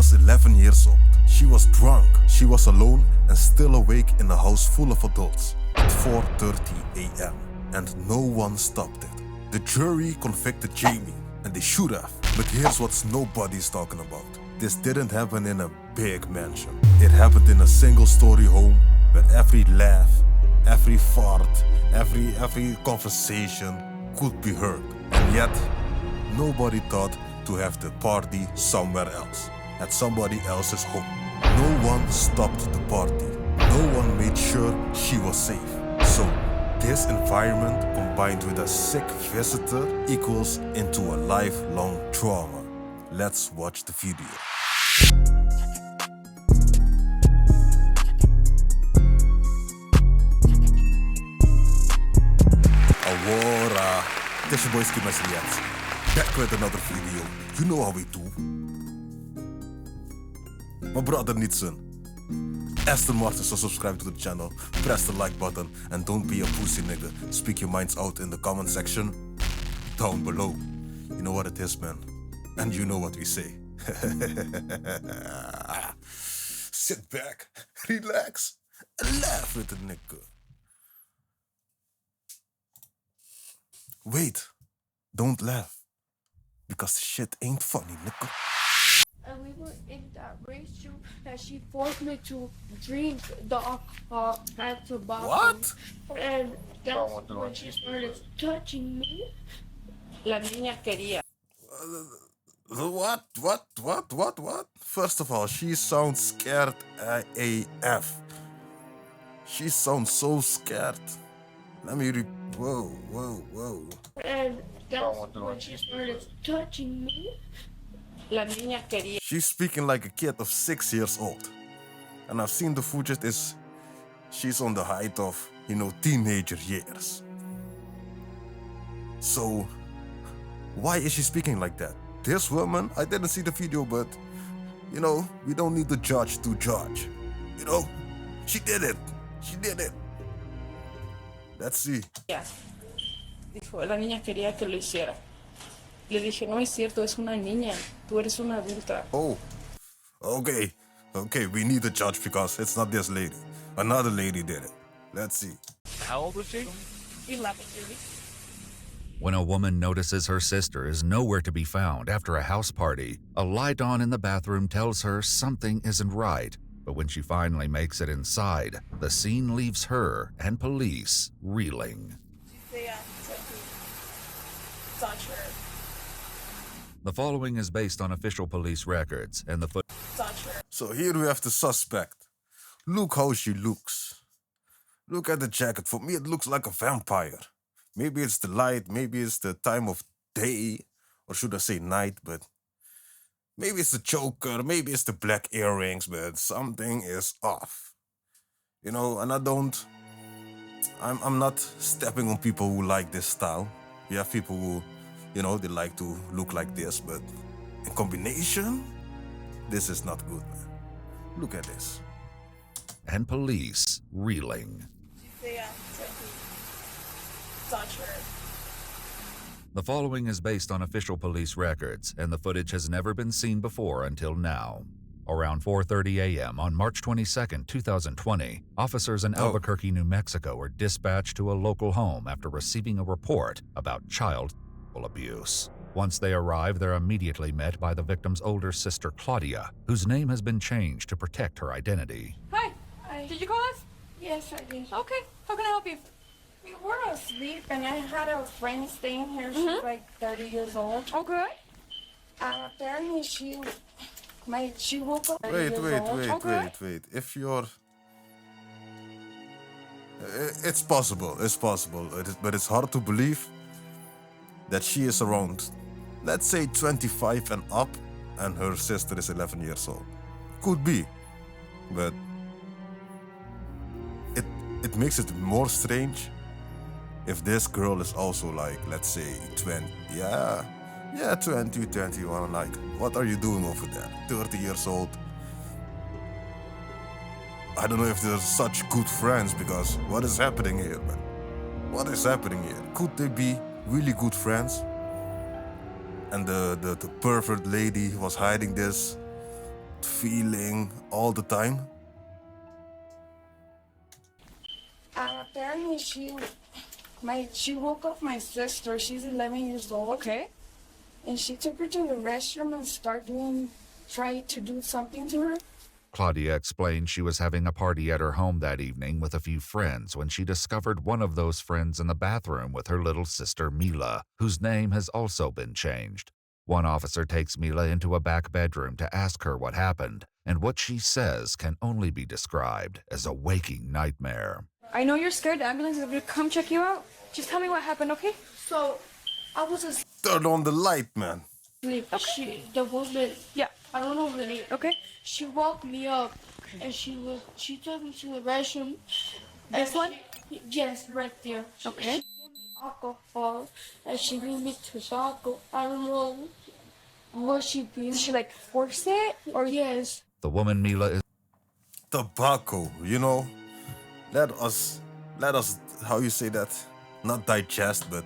was 11 years old. She was drunk, she was alone and still awake in a house full of adults at 4:30 a.m. and no one stopped it. The jury convicted Jamie, and they should have. But here's what nobody's talking about. This didn't happen in a big mansion. It happened in a single-story home where every laugh, every fart, every conversation could be heard. And yet, nobody thought to have the party somewhere else, at somebody else's home. No one stopped the party. No one made sure she was safe. So, this environment combined with a sick visitor equals into a lifelong trauma. Let's watch the video. Awora, this your boy Skimask back with another video. You know how we do. My brother needs son. Aston Martin, so subscribe to the channel, press the like button, and don't be a pussy nigga. Speak your minds out in the comment section down below. You know what it is, man. And you know what we say. Sit back, relax, and laugh with the nigga. Wait, don't laugh. Because the shit ain't funny, nigga. And we were in that restroom that she forced me to drink the at the bottom. What? And that's when she started touching me. La niña quería. What? First of all, she sounds scared AF. She sounds so scared. Let me whoa. And that's when she started touching me. La niña quería. She's speaking like a kid of 6 years old. And I've seen the footage she's on the height of, teenager years. So, why is she speaking like that? This woman, I didn't see the video, but, we don't need the judge to judge. She did it. Let's see. Dijo, la niña quería que lo hiciera. Le dije, no es cierto, es una niña. Tú eres una adulta. Oh, okay, we need a judge because it's not this lady. Another lady did it. Let's see. How old was she? 11. When a woman notices her sister is nowhere to be found after a house party, a light on in the bathroom tells her something isn't right. But when she finally makes it inside, the scene leaves her and police reeling. The following is based on official police records and the footage. So here we have the suspect. Look how she looks. Look at the jacket. For me, it looks like a vampire. Maybe it's the light, maybe it's the time of day, or should I say night, but maybe it's the choker, maybe it's the black earrings, but something is off. And I'm not stepping on people who like this style. You have people who, they like to look like this, but in combination, this is not good, man. Look at this. And police reeling. The following is based on official police records, and the footage has never been seen before until now. Around 4:30 a.m. on March 22, 2020, officers in Albuquerque, New Mexico were dispatched to a local home after receiving a report about child abuse. Once they arrive, they're immediately met by the victim's older sister, Claudia, whose name has been changed to protect her identity. Hi. Did you call us? Yes, I did. Okay. How can I help you? We were asleep, and I had a friend staying here. She's like 30 years old. Okay. Apparently, she woke up. Wait. If you're... It's possible, but it's hard to believe that she is around, let's say 25 and up, and her sister is 11 years old. Could be, but it makes it more strange if this girl is also like, let's say 20, 21, like, what are you doing over there? 30 years old. I don't know if they're such good friends, because what is happening here, man? What is happening here? Could they be really good friends? And the pervert lady was hiding this feeling all the time? Apparently she woke up my sister. She's 11 years old. Okay. And she took her to the restroom and tried to do something to her. Claudia explained she was having a party at her home that evening with a few friends when she discovered one of those friends in the bathroom with her little sister Mila, whose name has also been changed. One officer takes Mila into a back bedroom to ask her what happened, and what she says can only be described as a waking nightmare. I know you're scared. The ambulance is going to come check you out. Just tell me what happened, okay? So I was asleep. Turn on the light, man. Okay. The woman, Yeah. I don't know the name. Okay. She woke me up and she took me to the restroom. This one? Yes, right there. Okay. She gave me alcohol and she gave me tobacco. I don't know what she did. Did she like force it? Or yes. The woman Mila is Tobacco, you know? Let us, how you say that? Not digest, but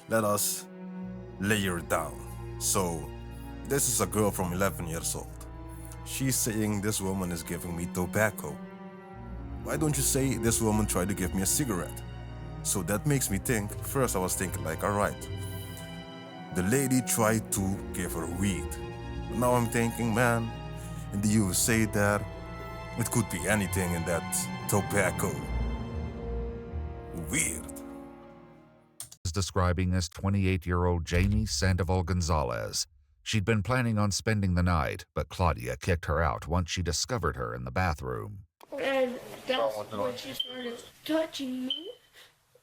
let us layer it down. So, this is a girl from 11 years old. She's saying this woman is giving me tobacco. Why don't you say this woman tried to give me a cigarette? So that makes me think, first I was thinking like, alright, the lady tried to give her weed. But now I'm thinking, man, in the USA there, it could be anything in that tobacco. Weird. describing as 28-year-old Jamie Sandoval Gonzalez. She'd been planning on spending the night, but Claudia kicked her out once she discovered her in the bathroom. And that's when she started touching me.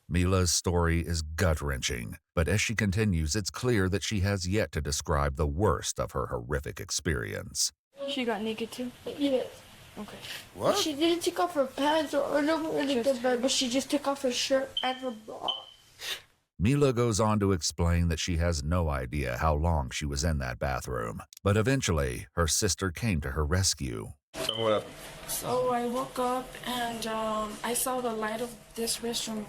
Mila's story is gut-wrenching, but as she continues, it's clear that she has yet to describe the worst of her horrific experience. She got naked too? Yes. Okay. What? She didn't take off her pants or never really did that, but she just took off her shirt and her bra. Mila goes on to explain that she has no idea how long she was in that bathroom, but eventually her sister came to her rescue. Tell me what happened. So I woke up and I saw the light of this restroom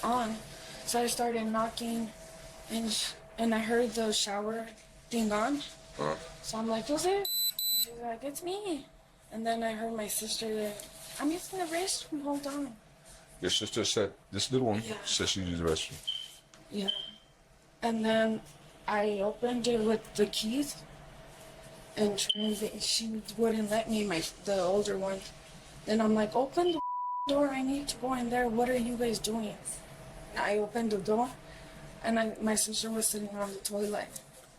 on. So I started knocking and I heard the shower thing on. So I'm like, who's it? She's like, it's me. And then I heard my sister, I'm using the restroom, hold on. Your sister said, this little one said she used the restroom. Yeah. And then I opened it with the keys and she wouldn't let me, the older one. Then I'm like, open the door, I need to go in there. What are you guys doing? I opened the door and my sister was sitting on the toilet.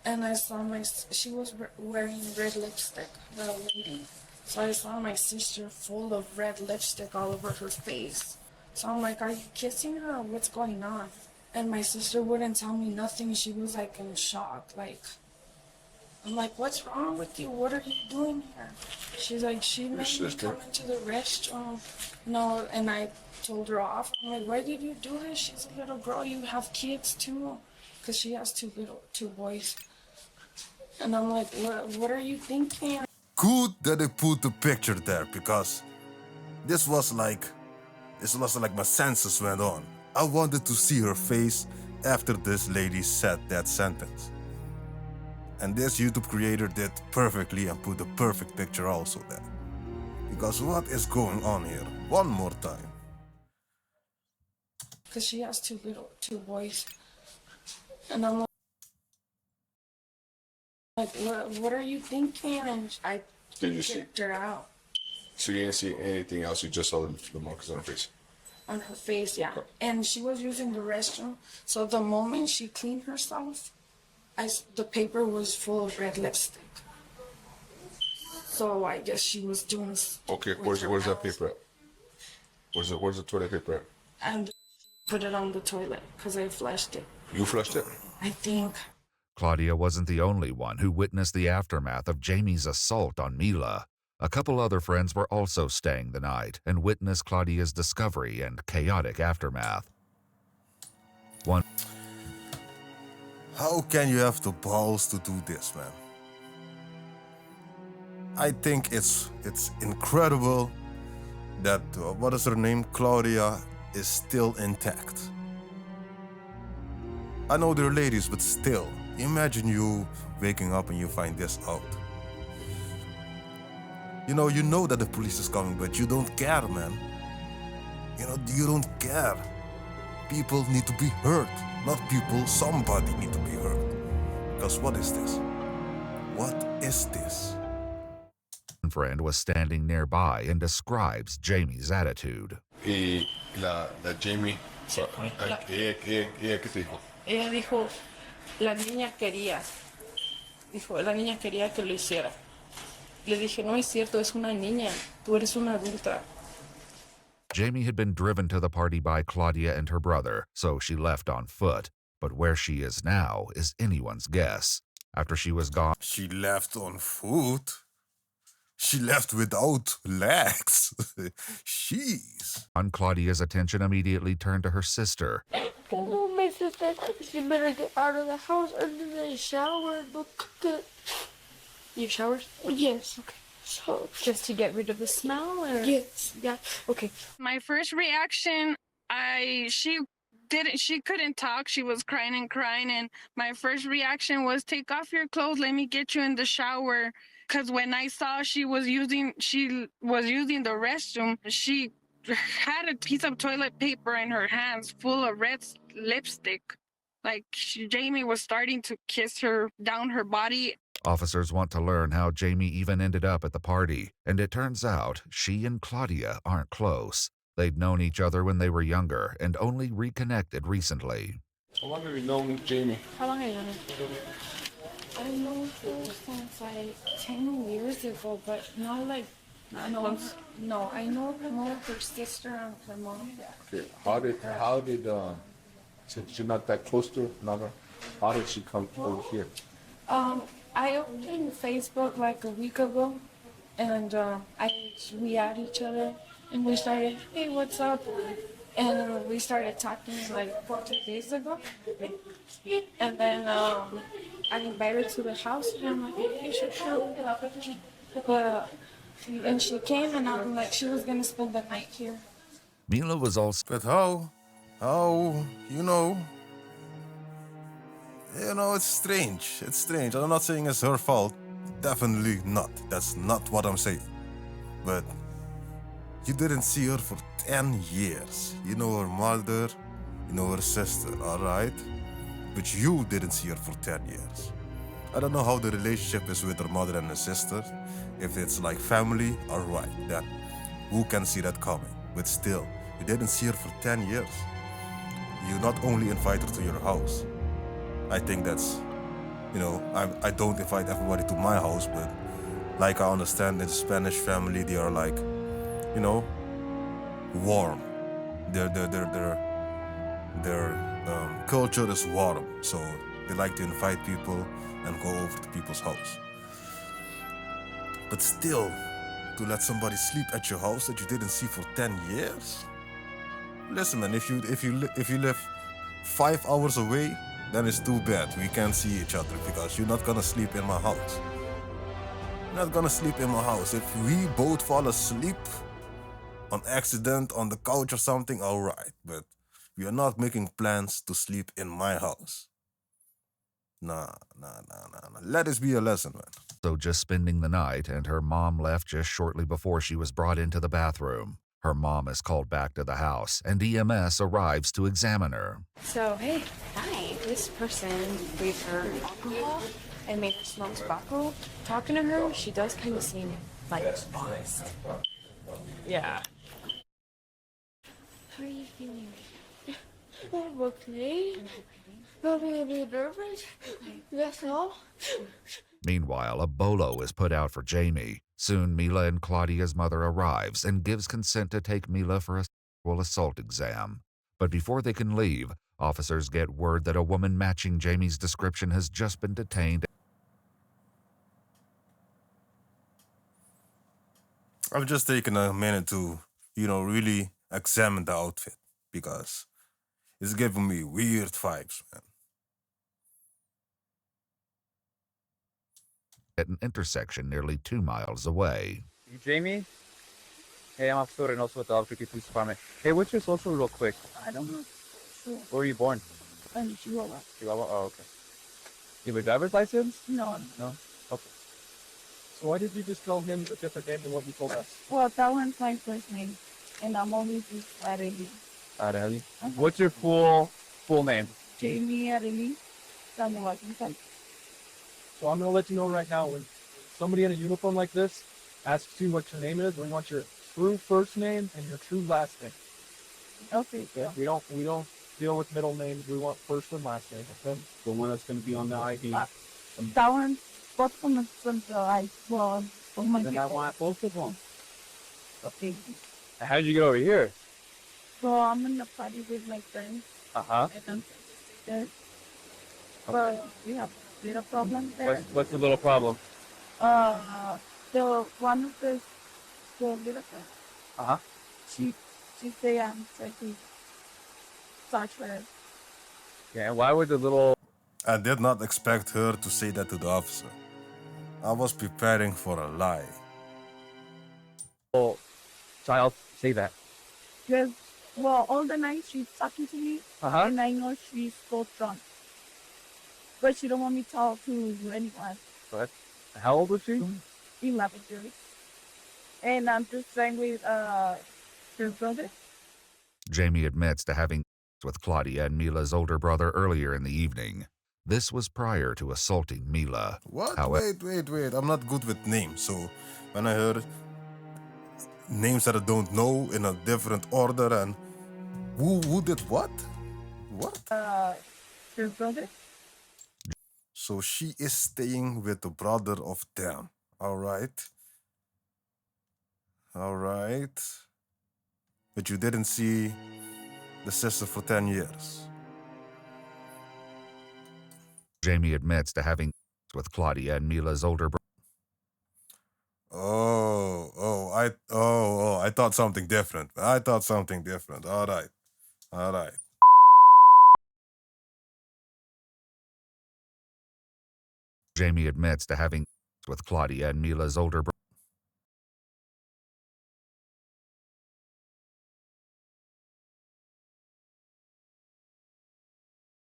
And I saw she was wearing red lipstick, the lady. So I saw my sister full of red lipstick all over her face. So I'm like, are you kissing her or what's going on? And my sister wouldn't tell me nothing. She was like in shock. I'm like, what's wrong with you? What are you doing here? She's like, she made me come into the restroom. No, and I told her off. I'm like, why did you do this? She's a little girl. You have kids too. Because she has two boys. And I'm like, what are you thinking? Good that they put the picture there, because this was like my senses went on. I wanted to see her face after this lady said that sentence. And this YouTube creator did perfectly and put the perfect picture also there. Because what is going on here? One more time. Because she has two boys. And I'm like, what are you thinking? And I kicked her out. So you didn't see anything else, you just saw the marks on her face? On her face, yeah. And she was using the restroom. So the moment she cleaned herself, the paper was full of red lipstick. So I guess she was doing. Okay, where's that paper at? Where's the toilet paper at? And put it on the toilet because I flushed it. You flushed it? I think. Claudia wasn't the only one who witnessed the aftermath of Jamie's assault on Mila. A couple other friends were also staying the night and witnessed Claudia's discovery and chaotic aftermath. How can you have the balls to do this, man? I think it's incredible that, what is her name, Claudia, is still intact. I know they're ladies, but still, imagine you waking up and you find this out. You know that the police is coming, but you don't care, man. You don't care. People need to be heard. Not people, somebody need to be heard. Because what is this? What is this? Friend was standing nearby and describes Jamie's attitude. La Jamie, ella qué te dijo? Ella dijo, la niña quería. Dijo, la niña quería que lo hiciera. Le dije, no es cierto, es una niña. Tú eres una adulta. Jamie had been driven to the party by Claudia and her brother, so she left on foot. But where she is now is anyone's guess. After she was gone, She left on foot. She left without legs. Jeez. Claudia's attention immediately turned to her sister. Oh, my sister, she better get out of the house under the shower. Look good. You showered? Yes. Okay. So, Just to get rid of the smell? Or? yes. Yeah. Okay. My first reaction, she couldn't talk. She was crying and my first reaction was, take off your clothes, let me get you in the shower. Because when I saw she was using the restroom, she had a piece of toilet paper in her hands full of red lipstick. Like Jamie was starting to kiss her down her body. Officers want to learn how Jamie even ended up at the party, and it turns out she and Claudia aren't close. They'd known each other when they were younger and only reconnected recently. How long have you known Jamie? How long have you known her? I know her since like 10 years ago, but not like, no, I know more her sister and her mom. Okay. How did since you're not that close to her, never, how did she come over here? I opened Facebook like a week ago, and we at each other, and we started, hey, what's up? And we started talking like 2 days ago, and then I invited her to the house, and I'm like, hey, you should come. And she came, and I'm like, she was gonna spend the night here. Mila was also But how, it's strange. It's strange. I'm not saying it's her fault. Definitely not. That's not what I'm saying. But you didn't see her for 10 years. You know her mother, you know her sister, all right? But you didn't see her for 10 years. I don't know how the relationship is with her mother and her sister. If it's like family, all right, then who can see that coming? But still, you didn't see her for 10 years. You not only invite her to your house. I think that's, I don't invite everybody to my house, but like I understand in the Spanish family, they are like, warm. Their culture is warm, so they like to invite people and go over to people's house. But still, to let somebody sleep at your house that you didn't see for 10 years? Listen, man, if you live 5 hours away, then it's too bad. We can't see each other because you're not gonna sleep in my house. You're not gonna sleep in my house. If we both fall asleep on accident on the couch or something, all right. But we are not making plans to sleep in my house. Nah. Let this be a lesson, man. just spending the night, and her mom left just shortly before she was brought into the bathroom. Her mom is called back to the house, and EMS arrives to examine her. So, hey, hi. This person gave her alcohol and made her smell tobacco. Talking to her, she does kind of seem like honest. Yeah. How are you feeling? I'm okay. I'm a bit nervous. That's all. Meanwhile, a bolo is put out for Jamie. Soon, Mila and Claudia's mother arrives and gives consent to take Mila for a sexual assault exam. But before they can leave, officers get word that a woman matching Jamie's description has just been detained. I've just taken a minute to, really examine the outfit because it's giving me weird vibes, man. At an intersection nearly 2 miles away. Jamie? Hey, I'm Officer Reynoso with the Albuquerque Police Department. Hey, what's your social real quick? I don't know. Where were you born? I'm Chihuahua. Chihuahua? Oh, okay. You have a driver's license? No. No? Okay. So why did you just tell him a different name than what you told us? Well, that one's my first name, and I'm always just Arely. Arely. What's your full name? Jamie Arely Sandoval Gonzalez. So I'm gonna let you know right now, when somebody in a uniform like this asks you what your name is, we want your true first name and your true last name. Okay. Yeah. We don't deal with middle names. We want first and last name. Okay. The one that's gonna be on the ID. That one's both from the I well, from my Then I want both of them. Okay. How did you get over here? So I'm in the party with my friends, Uh-huh. and I'm there. But we have a little problem there. What's the little problem? The one of the little friend, Uh-huh. she say I'm trying to search for her. Yeah, and why would the little I did not expect her to say that to the officer. I was preparing for a lie. child say that? Because, well, all the night she's talking to me, Uh-huh. and I know she's so drunk. But she don't want me to talk to anyone. What? How old was she? 11 years. And I'm just trying with her brother. Jamie admits to having with Claudia and Mila's older brother earlier in the evening. This was prior to assaulting Mila. What? However, Wait. I'm not good with names, so when I heard names that I don't know in a different order and who did what? What? Her brother. So she is staying with the brother of them. All right. But you didn't see the sister for 10 years. Jamie admits to having with Claudia and Mila's older brother. I thought something different. All right. Jamie admits to having with Claudia and Mila's older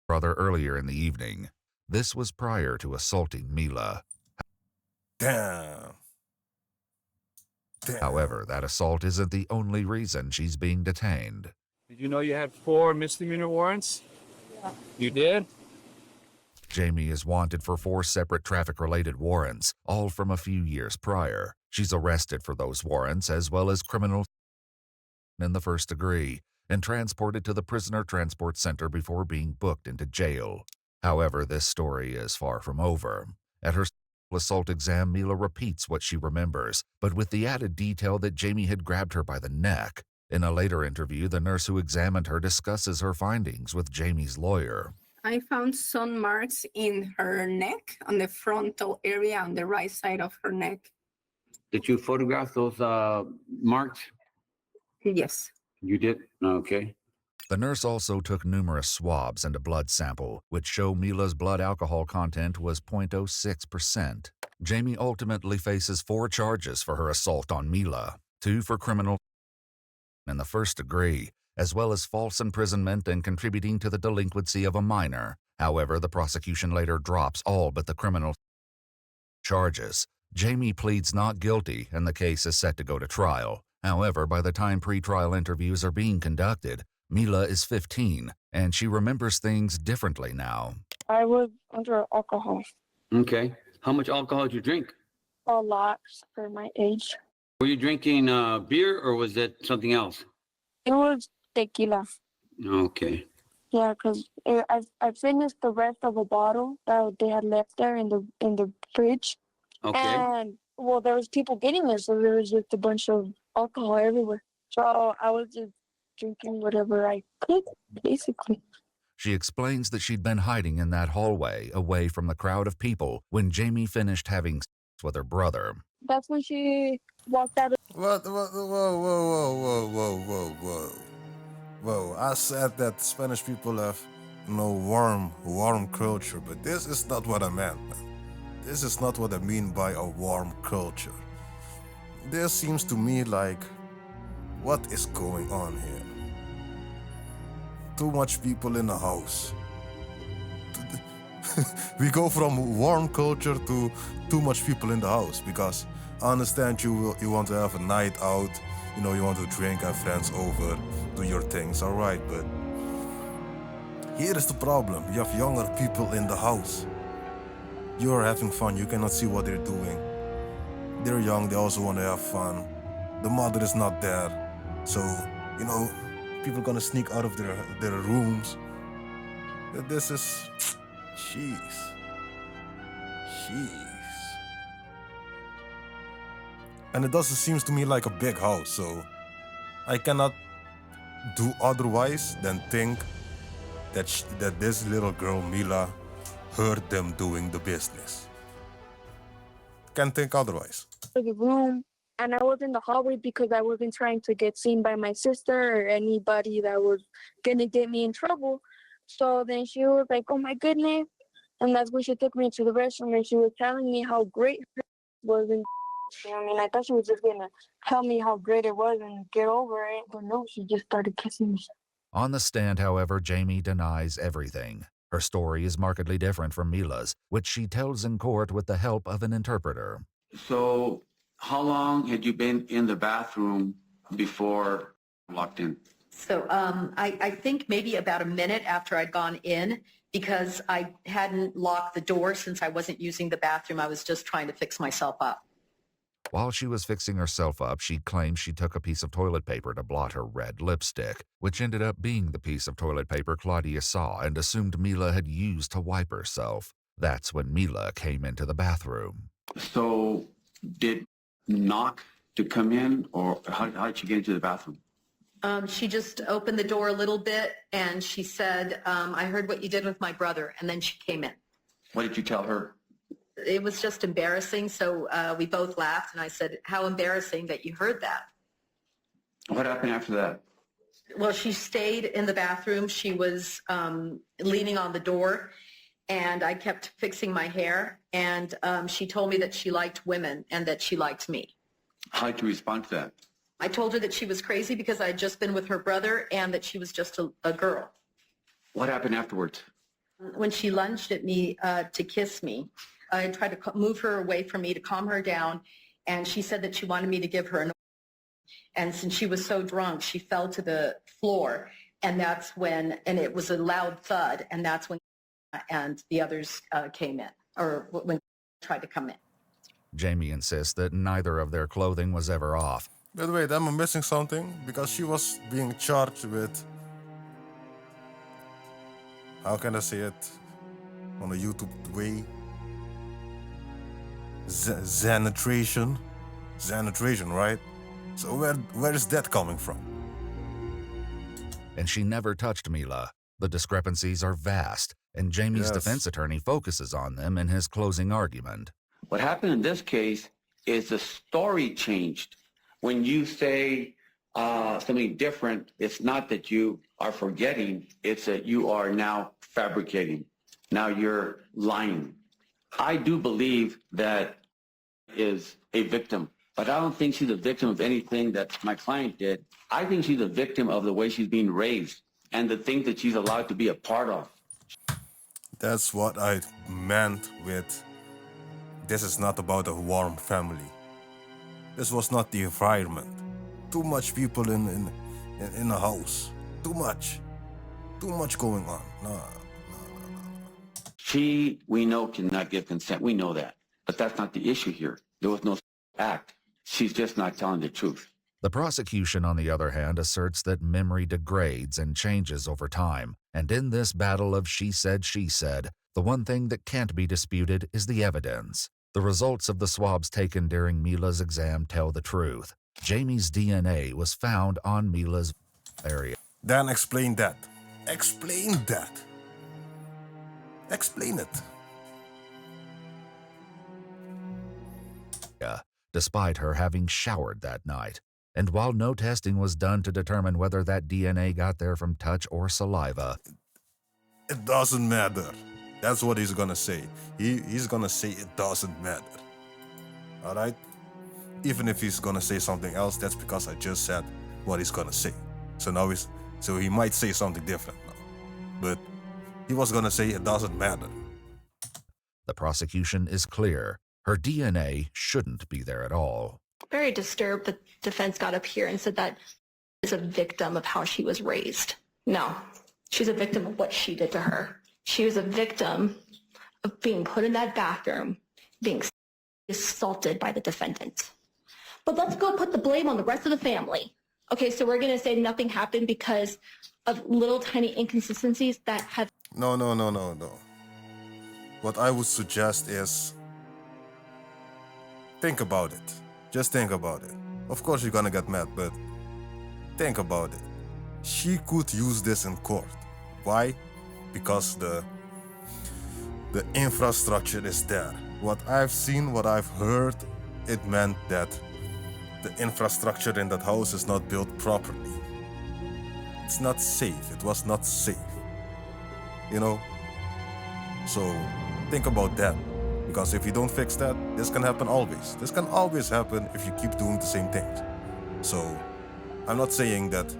brother earlier in the evening. This was prior to assaulting Mila. Damn. However, that assault isn't the only reason she's being detained. Did you know you had 4 misdemeanor warrants? Yeah. You did? Jamie is wanted for 4 separate traffic-related warrants, all from a few years prior. She's arrested for those warrants as well as criminal in the first degree and transported to the prisoner transport center before being booked into jail. However, this story is far from over. At her assault exam, Mila repeats what she remembers, but with the added detail that Jamie had grabbed her by the neck. In a later interview, the nurse who examined her discusses her findings with Jamie's lawyer. I found some marks in her neck, on the frontal area on the right side of her neck. Did you photograph those marks? Yes. You did? Okay. The nurse also took numerous swabs and a blood sample, which show Mila's blood alcohol content was 0.06%. Jamie ultimately faces 4 charges for her assault on Mila, 2 for criminal in the first degree, as well as false imprisonment and contributing to the delinquency of a minor. However, the prosecution later drops all but the criminal charges. Jamie pleads not guilty, and the case is set to go to trial. However, by the time pre-trial interviews are being conducted, Mila is 15, and she remembers things differently now. I was under alcohol. Okay. How much alcohol did you drink? A lot for my age. Were you drinking beer or was it something else? It was tequila. Okay. Yeah, because I finished the rest of a bottle that they had left there in the fridge. Okay. And well, there was people getting there, so there was just a bunch of alcohol everywhere. So I was just drinking whatever I could, basically. She explains that she'd been hiding in that hallway, away from the crowd of people, when Jamie finished having sex with her brother. That's when she walked out. What? Whoa. I said that Spanish people have warm culture, but this is not what I meant, man. This is not what I mean by a warm culture. This seems to me like, what is going on here? Too much people in the house. we go from warm culture to too much people in the house, because I understand you want to have a night out, you know, you want to drink, have friends over, do your things, all right, but here is the problem. You have younger people in the house. You are having fun, you cannot see what they're doing. They're young, they also want to have fun. The mother is not there, so, you know, people gonna sneak out of their rooms. This is, jeez. And it doesn't seem to me like a big house, so I cannot do otherwise than think that this little girl, Mila, heard them doing the business. Can't think otherwise. The room, and I was in the hallway because I wasn't trying to get seen by my sister or anybody that was gonna get me in trouble. So then she was like, oh my goodness. And that's when she took me to the restroom and she was telling me how great her was. And I mean, I thought she was just gonna tell me how great it was and get over it. But no, she just started kissing me. On the stand, however, Jamie denies everything. Her story is markedly different from Mila's, which she tells in court with the help of an interpreter. So how long had you been in the bathroom before locked in? So I think maybe about a minute after I'd gone in, because I hadn't locked the door since I wasn't using the bathroom. I was just trying to fix myself up. While she was fixing herself up, she claimed she took a piece of toilet paper to blot her red lipstick, which ended up being the piece of toilet paper Claudia saw and assumed Mila had used to wipe herself. That's when Mila came into the bathroom. So did knock to come in, or how did she get into the bathroom? She just opened the door a little bit and she said, I heard what you did with my brother, and then she came in. What did you tell her? It was just embarrassing, so we both laughed, and I said, how embarrassing that you heard that. What happened after that? Well, she stayed in the bathroom. She was leaning on the door, and I kept fixing my hair, and she told me that she liked women and that she liked me. How did you respond to that? I told her that she was crazy because I had just been with her brother and that she was just a girl. What happened afterwards? When she lunged at me to kiss me, I tried to move her away from me to calm her down, and she said that she wanted me to give her an. And since she was so drunk, she fell to the floor, and that's when, and it was a loud thud, and that's when and the others came in, or when tried to come in. Jamie insists that neither of their clothing was ever off. But wait, am I missing something? Because she was being charged with, how can I say it on a YouTube way? Xenotration, right? So where is that coming from? And she never touched Mila. The discrepancies are vast, and Jamie's defense attorney focuses on them in his closing argument. What happened in this case is the story changed. When you say something different, it's not that you are forgetting, it's that you are now fabricating. Now you're lying. I do believe that is a victim, but I don't think she's a victim of anything that my client did. I think she's a victim of the way she's being raised and the things that she's allowed to be a part of. That's what I meant with, this is not about a warm family. This was not the environment. Too much people in a house. Too much going on. No. She, we know, cannot give consent. We know that. But that's not the issue here. There was no act. She's just not telling the truth. The prosecution, on the other hand, asserts that memory degrades and changes over time. And in this battle of she said, the one thing that can't be disputed is the evidence. The results of the swabs taken during Mila's exam tell the truth. Jamie's DNA was found on Mila's area. Then explain that. Explain that. Explain it. Despite her having showered that night. And while no testing was done to determine whether that DNA got there from touch or saliva, it doesn't matter. That's what he's gonna say. He's gonna say it doesn't matter. All right? Even if he's gonna say something else, that's because I just said what he's gonna say. So he might say something different now. But he was gonna say it doesn't matter. The prosecution is clear. Her DNA shouldn't be there at all. Very disturbed that defense got up here and said that is a victim of how she was raised. No, she's a victim of what she did to her. She was a victim of being put in that bathroom, being assaulted by the defendant. But let's go put the blame on the rest of the family. Okay, so we're going to say nothing happened because of little tiny inconsistencies that have... No. What I would suggest is think about it. Just think about it. Of course you're gonna get mad, but think about it. She could use this in court. Why? Because the infrastructure is there. What I've seen, what I've heard, it meant that the infrastructure in that house is not built properly. It's not safe. It was not safe. You know? So think about that. Because if you don't fix that, this can happen always. This can always happen if you keep doing the same things. So I'm not saying that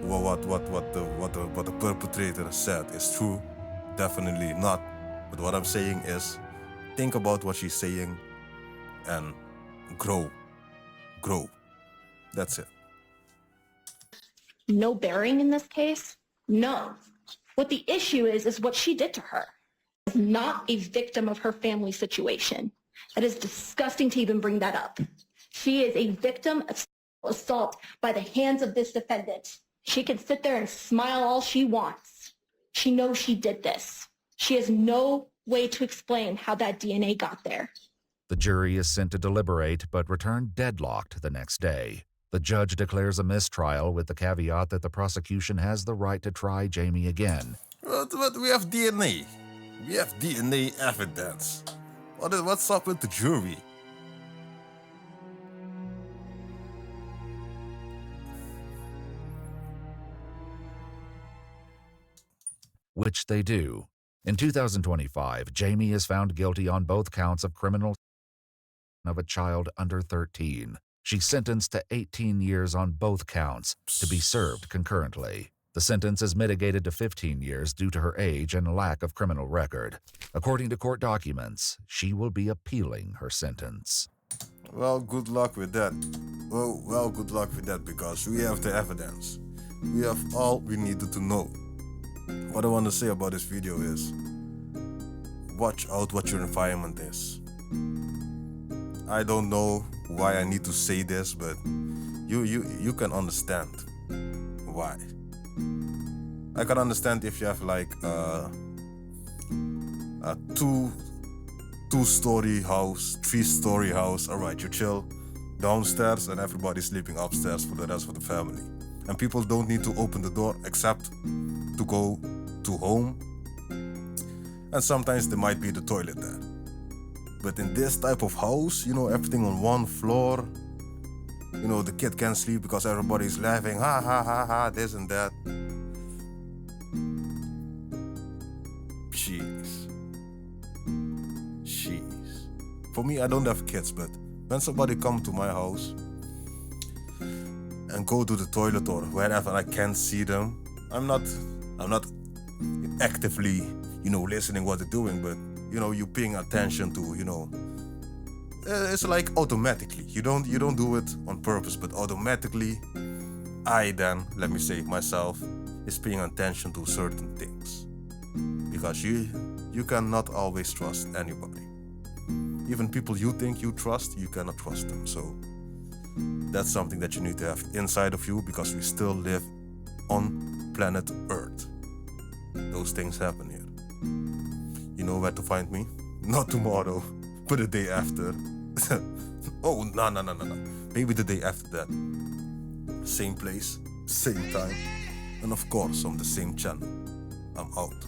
what the perpetrator said is true. Definitely not. But what I'm saying is think about what she's saying and grow. That's it. No bearing in this case? No. What the issue is what she did to her. Is not a victim of her family situation. That is disgusting to even bring that up. She is a victim of assault by the hands of this defendant. She can sit there and smile all she wants. She knows she did this. She has no way to explain how that DNA got there. The jury is sent to deliberate but return deadlocked the next day. The judge declares a mistrial with the caveat that the prosecution has the right to try Jamie again. But we have DNA. We have DNA evidence. What's up with the jury? Which they do. In 2025, Jamie is found guilty on both counts of criminal of a child under 13. She's sentenced to 18 years on both counts to be served concurrently. The sentence is mitigated to 15 years due to her age and lack of criminal record. According to court documents, she will be appealing her sentence. Well, good luck with that. Well, good luck with that because we have the evidence. We have all we needed to know. What I want to say about this video is watch out what your environment is. I don't know why I need to say this, but you can understand why. I can understand if you have like a two-story house, three-story house. All right, you chill downstairs and everybody's sleeping upstairs for the rest of the family. And people don't need to open the door except to go to home. And sometimes there might be the toilet there. But in this type of house, you know, everything on one floor, you know, the kid can't sleep because everybody's laughing, ha ha ha ha, this and that. Jeez. For me, I don't have kids, but when somebody come to my house and go to the toilet or wherever I can't see them, I'm not actively, you know, listening what they're doing, but you know, you paying attention to, you know, it's like automatically. You don't do it on purpose, but automatically, I then, let me say myself, is paying attention to certain things. Because you cannot always trust anybody. Even people you think you trust, you cannot trust them. So that's something that you need to have inside of you because we still live on planet Earth. Those things happen here. You know where to find me? Not tomorrow, but the day after. Oh, no. Maybe the day after that. Same place, same time, and of course on the same channel. I'm out.